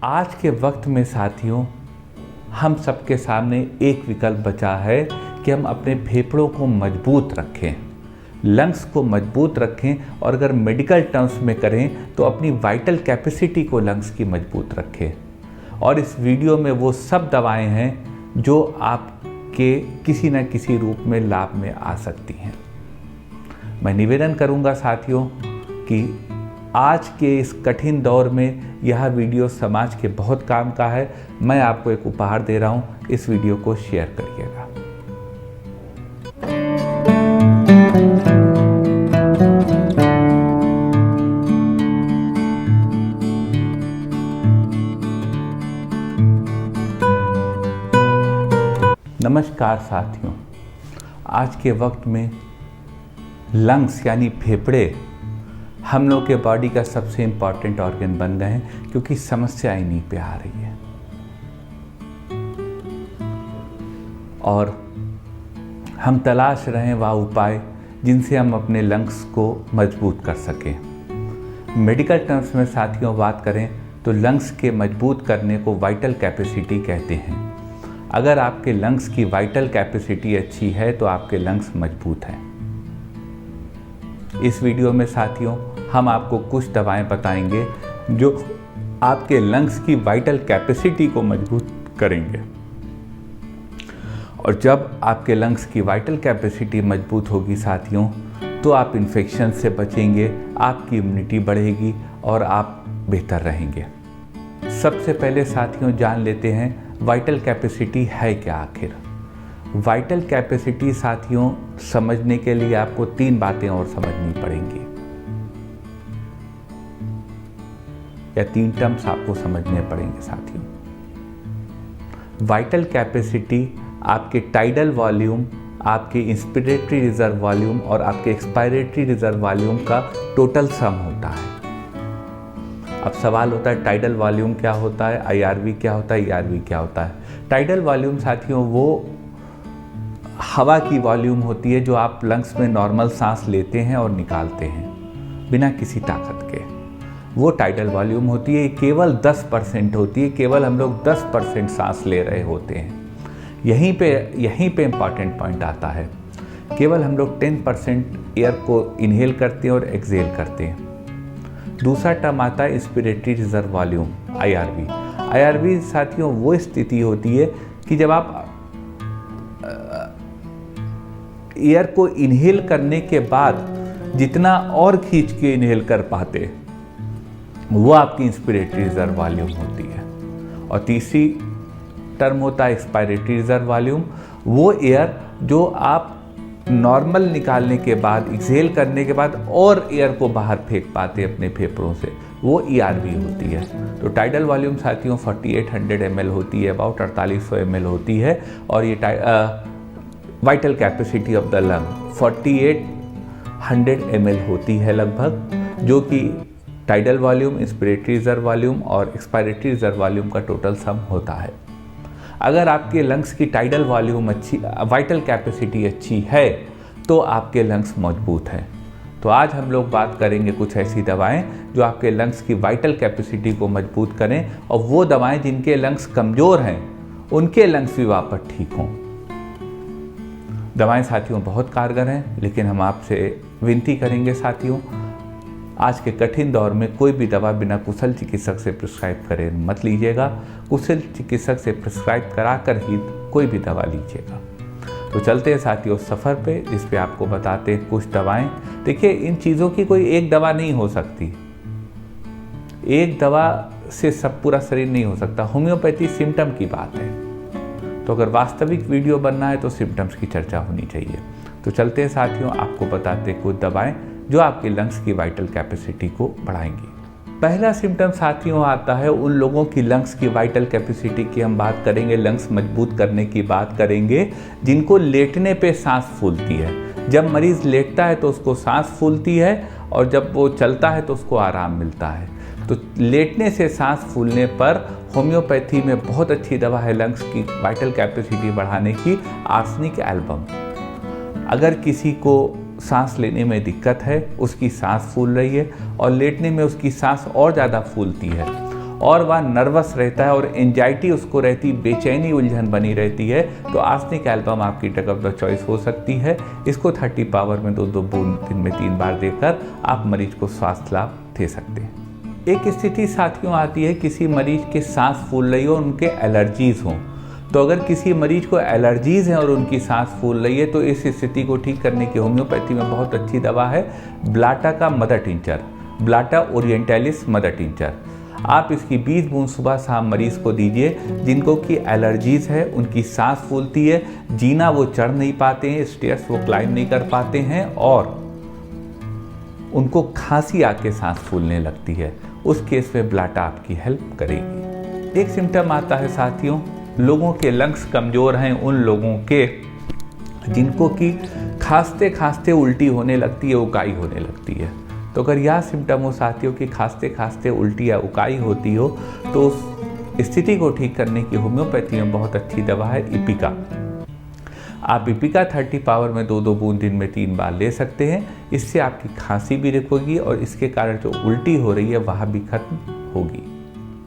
आज के वक्त में साथियों हम सबके सामने एक विकल्प बचा है कि हम अपने फेफड़ों को मजबूत रखें, लंग्स को मजबूत रखें और अगर मेडिकल टर्म्स में करें तो अपनी वाइटल कैपेसिटी को लंग्स की मजबूत रखें। और इस वीडियो में वो सब दवाएं हैं जो आपके किसी न किसी रूप में लाभ में आ सकती हैं। मैं निवेदन करूंगा साथियों कि आज के इस कठिन दौर में यह वीडियो समाज के बहुत काम का है। मैं आपको एक उपहार दे रहा हूं, इस वीडियो को शेयर करिएगा। नमस्कार साथियों, आज के वक्त में लंग्स यानी फेफड़े हम लोग के बॉडी का सबसे इम्पॉर्टेंट ऑर्गन बन गए हैं क्योंकि समस्या इन्हीं पे आ रही है। और हम तलाश रहे हैं वह उपाय जिनसे हम अपने लंग्स को मजबूत कर सकें। मेडिकल टर्म्स में साथियों बात करें तो लंग्स के मजबूत करने को वाइटल कैपेसिटी कहते हैं। अगर आपके लंग्स की वाइटल कैपेसिटी अच्छी है तो आपके लंग्स मजबूत हैं। इस वीडियो में साथियों हम आपको कुछ दवाएं बताएंगे जो आपके लंग्स की वाइटल कैपेसिटी को मजबूत करेंगे। और जब आपके लंग्स की वाइटल कैपेसिटी मजबूत होगी साथियों तो आप इन्फेक्शन से बचेंगे, आपकी इम्यूनिटी बढ़ेगी और आप बेहतर रहेंगे। सबसे पहले साथियों जान लेते हैं वाइटल कैपेसिटी है क्या आखिर। वाइटल कैपेसिटी साथियों समझने के लिए आपको 3 बातें और समझनी पड़ेंगी या 3 टर्म्स आपको समझने पड़ेंगे साथियों। वाइटल कैपेसिटी आपके टाइडल वॉल्यूम, आपके इंस्पिरेटरी रिजर्व वॉल्यूम और आपके एक्सपायरेटरी रिजर्व वॉल्यूम का टोटल सम होता है। अब सवाल होता है टाइडल वॉल्यूम क्या होता है, IRV क्या होता है, ERV क्या होता है। टाइडल वॉल्यूम साथियों वो हवा की वॉल्यूम होती है जो आप लंग्स में नॉर्मल सांस लेते हैं और निकालते हैं बिना किसी ताकत के, वो टाइडल वॉल्यूम होती है। केवल 10% होती है, केवल हम लोग 10% सांस ले रहे होते हैं। यहीं पे इम्पॉर्टेंट पॉइंट आता है। केवल हम लोग 10% एयर को इनहेल करते हैं और एक्सहेल करते हैं। दूसरा टर्म आता है inspiratory reserve volume, IRV। IRV साथियों वो स्थिति होती है कि जब आप एयर को इनहेल करने के बाद जितना और खींच के इनहेल कर पाते वो आपकी इंस्पिरेटरी रिजर्व वॉल्यूम होती है। और तीसरी टर्म होता है एक्सपायरेटरी रिजर्व वॉल्यूम, वो एयर जो आप नॉर्मल निकालने के बाद, एक्सहेल करने के बाद और एयर को बाहर फेंक पाते अपने फेफड़ों से, वो ERV होती है। तो टाइडल वॉल्यूम साथियों 4800 ml होती है, अबाउट 4800 ml होती है। और ये vital capacity of the lung 4800 ml होती है लगभग, जो कि tidal volume, inspiratory reserve volume और एक्सपायरेटरी रिजर्व वॉल्यूम का टोटल सम होता है। अगर आपके लंग्स की टाइडल वॉल्यूम अच्छी, वाइटल कैपेसिटी अच्छी है तो आपके लंग्स मजबूत हैं। तो आज हम लोग बात करेंगे कुछ ऐसी दवाएं जो आपके लंग्स की वाइटल कैपेसिटी को मजबूत करें, और वो दवाएं जिनके लंग्स कमज़ोर हैं उनके लंग्स भी वापस ठीक हों। दवाएं साथियों बहुत कारगर हैं, लेकिन हम आपसे विनती करेंगे साथियों, आज के कठिन दौर में कोई भी दवा बिना कुशल चिकित्सक से प्रिस्क्राइब करे मत लीजिएगा। कुशल चिकित्सक से प्रिस्क्राइब कराकर ही कोई भी दवा लीजिएगा। तो चलते हैं साथियों सफ़र पे, जिस पे आपको बताते हैं कुछ दवाएं। देखिए, इन चीज़ों की कोई एक दवा नहीं हो सकती, एक दवा से सब पूरा शरीर नहीं हो सकता। होम्योपैथी सिम्टम की बात है, तो अगर वास्तविक वीडियो बनना है तो सिम्टम्स की चर्चा होनी चाहिए। तो चलते हैं साथियों, आपको बताते हैं कुछ दवाएं जो आपके लंग्स की वाइटल कैपेसिटी को बढ़ाएंगी। पहला सिम्टम साथियों आता है उन लोगों की लंग्स की वाइटल कैपेसिटी की हम बात करेंगे, लंग्स मजबूत करने की बात करेंगे, जिनको लेटने पे सांस फूलती है। जब मरीज़ लेटता है तो उसको सांस फूलती है और जब वो चलता है तो उसको आराम मिलता है। तो लेटने से सांस फूलने पर होम्योपैथी में बहुत अच्छी दवा है लंग्स की वाइटल कैपेसिटी बढ़ाने की, आर्सेनिक एल्बम। अगर किसी को सांस लेने में दिक्कत है, उसकी सांस फूल रही है और लेटने में उसकी सांस और ज़्यादा फूलती है और वह नर्वस रहता है और एंजाइटी उसको रहती, बेचैनी उलझन बनी रहती है, तो आर्सेनिक एल्बम आपकी ड्रग ऑफ द चॉइस हो सकती है। इसको 30 पावर में 2-2 बूंद दिन में 3 बार देकर आप मरीज को स्वास्थ्य लाभ दे सकते हैं। एक स्थिति साथियों आती है, किसी मरीज के सांस फूल रही हो, उनके एलर्जीज हों। तो अगर किसी मरीज को एलर्जीज हैं और उनकी सांस फूल रही है, तो इस स्थिति को ठीक करने की होम्योपैथी में बहुत अच्छी दवा है ब्लाटा का mother tincture, Blatta orientalis mother tincture. आप इसकी 20 बूंद सुबह शाम मरीज को दीजिए जिनको कि एलर्जीज है, उनकी सांस फूलती है, जीना वो चढ़ नहीं पाते हैं, स्टेयर्स वो क्लाइंब नहीं कर पाते हैं और उनको खांसी आके सांस फूलने लगती है। उस केस में ब्लाटा आपकी हेल्प करेगी। एक सिम्टम आता है साथियों, लोगों के लंग्स कमज़ोर हैं, उन लोगों के जिनको कि खांसते खांसते उल्टी होने लगती है, उकाई होने लगती है। तो अगर यह सिम्टम हो साथियों कि खांसते खांसते उल्टी या उकाई होती हो, तो उस स्थिति को ठीक करने की होम्योपैथी में बहुत अच्छी दवा है इपिका। आप इपिका 30 पावर में 2-2 बूंद दिन में 3 बार ले सकते हैं। इससे आपकी खांसी भी रुकेगी और इसके कारण जो उल्टी हो रही है वह भी खत्म होगी।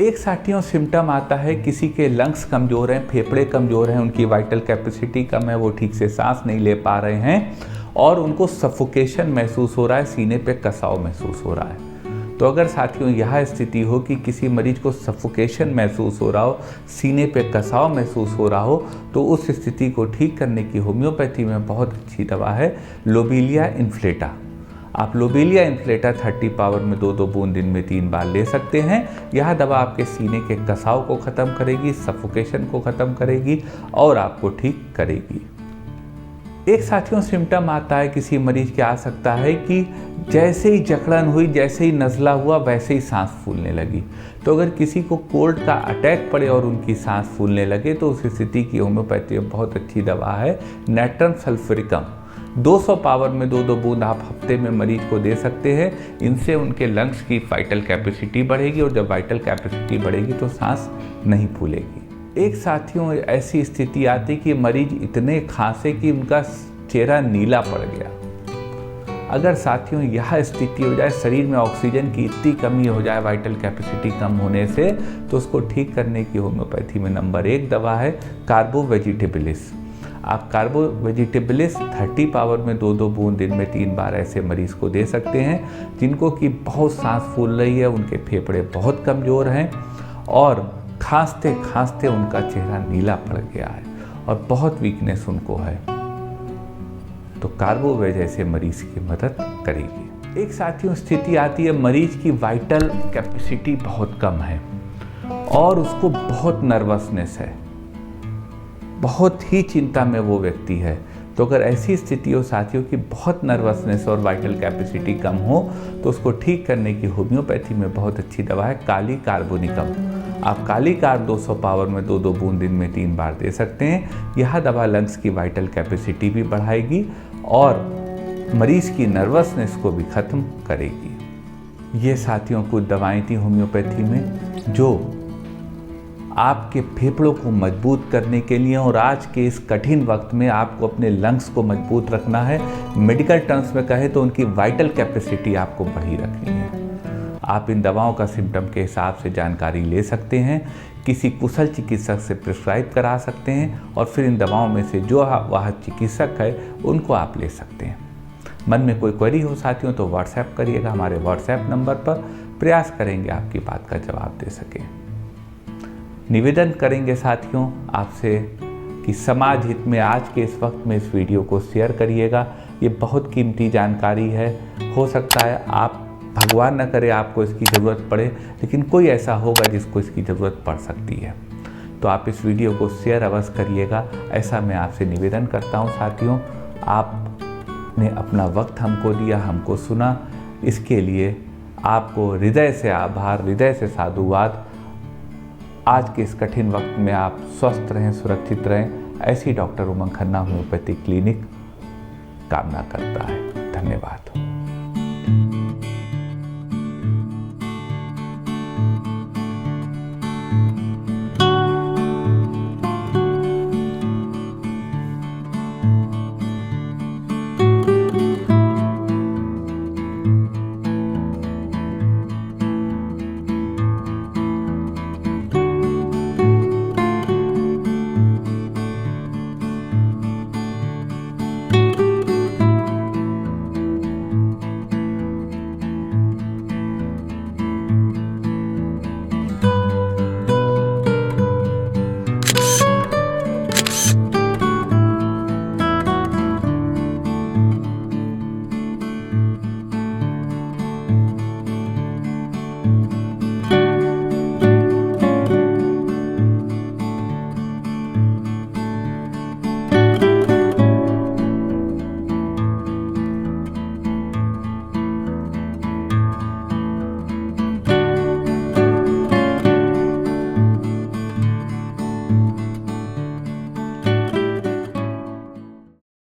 एक साथियों सिम्टम आता है, किसी के लंग्स कमज़ोर हैं, फेफड़े कमज़ोर हैं, उनकी वाइटल कैपेसिटी कम है, वो ठीक से सांस नहीं ले पा रहे हैं और उनको सफोकेशन महसूस हो रहा है, सीने पे कसाव महसूस हो रहा है। तो अगर साथियों यह स्थिति हो कि किसी मरीज को सफोकेशन महसूस हो रहा हो, सीने पे कसाव महसूस हो रहा हो, तो उस स्थिति को ठीक करने की होम्योपैथी में बहुत अच्छी दवा है लोबेलिया इन्फ्लेटा। आप लोबेलिया इन्फ्लेटा 30 पावर में 2-2 बूंद दिन में 3 बार ले सकते हैं। यह दवा आपके सीने के कसाव को ख़त्म करेगी, सफोकेशन को ख़त्म करेगी और आपको ठीक करेगी। एक साथियों सिम्टम आता है, किसी मरीज के आ सकता है कि जैसे ही जकड़न हुई, जैसे ही नज़ला हुआ, वैसे ही सांस फूलने लगी। तो अगर किसी को कोल्ड का अटैक पड़े और उनकी सांस फूलने लगे, तो उस स्थिति की होम्योपैथी में बहुत अच्छी दवा है नेट्रम सल्फ्यूरिकम। 200 पावर में 2-2 बूंद आप हफ्ते में मरीज को दे सकते हैं। इनसे उनके लंग्स की वाइटल कैपेसिटी बढ़ेगी और जब वाइटल कैपेसिटी बढ़ेगी तो सांस नहीं फूलेगी। एक साथियों ऐसी स्थिति आती कि मरीज इतने खांसे कि उनका चेहरा नीला पड़ गया। अगर साथियों यह स्थिति हो जाए, शरीर में ऑक्सीजन की इतनी कमी हो जाए वाइटल कैपेसिटी कम होने से, तो उसको ठीक करने की होम्योपैथी में नंबर 1 दवा है कार्बो वेजिटेबलिस। आप कार्बो वेजिटेबलिस 30 पावर में 2-2 बूंद दिन में 3 बार ऐसे मरीज को दे सकते हैं जिनको कि बहुत सांस फूल रही है, उनके फेफड़े बहुत कमज़ोर हैं और खांसते खांसते उनका चेहरा नीला पड़ गया है और बहुत वीकनेस उनको है। तो कार्बोवेज ऐसे मरीज की मदद करेगी। एक साथियों स्थिति आती है, मरीज की वाइटल कैपेसिटी बहुत कम है और उसको बहुत नर्वसनेस है, बहुत ही चिंता में वो व्यक्ति है। तो अगर ऐसी स्थिति हो साथियों की बहुत नर्वसनेस और वाइटल कैपेसिटी कम हो, तो उसको ठीक करने की होम्योपैथी में बहुत अच्छी दवा है काली कार्बोनिकम। आप काली कार्ब 200 पावर में 2-2 बूंद दिन में 3 बार दे सकते हैं। यह दवा लंग्स की वाइटल कैपेसिटी भी बढ़ाएगी और मरीज की नर्वसनेस को भी ख़त्म करेगी। ये साथियों कुछ दवाएं थी होम्योपैथी में जो आपके फेफड़ों को मजबूत करने के लिए और आज के इस कठिन वक्त में आपको अपने लंग्स को मजबूत रखना है। मेडिकल टर्म्स में कहें तो उनकी वाइटल कैपेसिटी आपको बढ़ी रखनी है। आप इन दवाओं का सिम्टम के हिसाब से जानकारी ले सकते हैं, किसी कुशल चिकित्सक से प्रिस्क्राइब करा सकते हैं और फिर इन दवाओं में से जो वह चिकित्सक है उनको आप ले सकते हैं। मन में कोई क्वेरी हो साथियों तो व्हाट्सएप करिएगा, हमारे व्हाट्सएप नंबर पर प्रयास करेंगे आपकी बात का जवाब दे सकें। निवेदन करेंगे साथियों आपसे कि समाज हित में आज के इस वक्त में इस वीडियो को शेयर करिएगा। ये बहुत कीमती जानकारी है। हो सकता है आप, भगवान न करे आपको इसकी ज़रूरत पड़े, लेकिन कोई ऐसा होगा जिसको इसकी ज़रूरत पड़ सकती है। तो आप इस वीडियो को शेयर अवश्य करिएगा, ऐसा मैं आपसे निवेदन करता हूँ साथियों। आपने अपना वक्त हमको दिया, हमको सुना, इसके लिए आपको हृदय से आभार, हृदय से साधुवाद। आज के इस कठिन वक्त में आप स्वस्थ रहें, सुरक्षित रहें, ऐसी डॉक्टर उमंग खन्ना होम्योपैथिक क्लिनिक कामना करता है। धन्यवाद।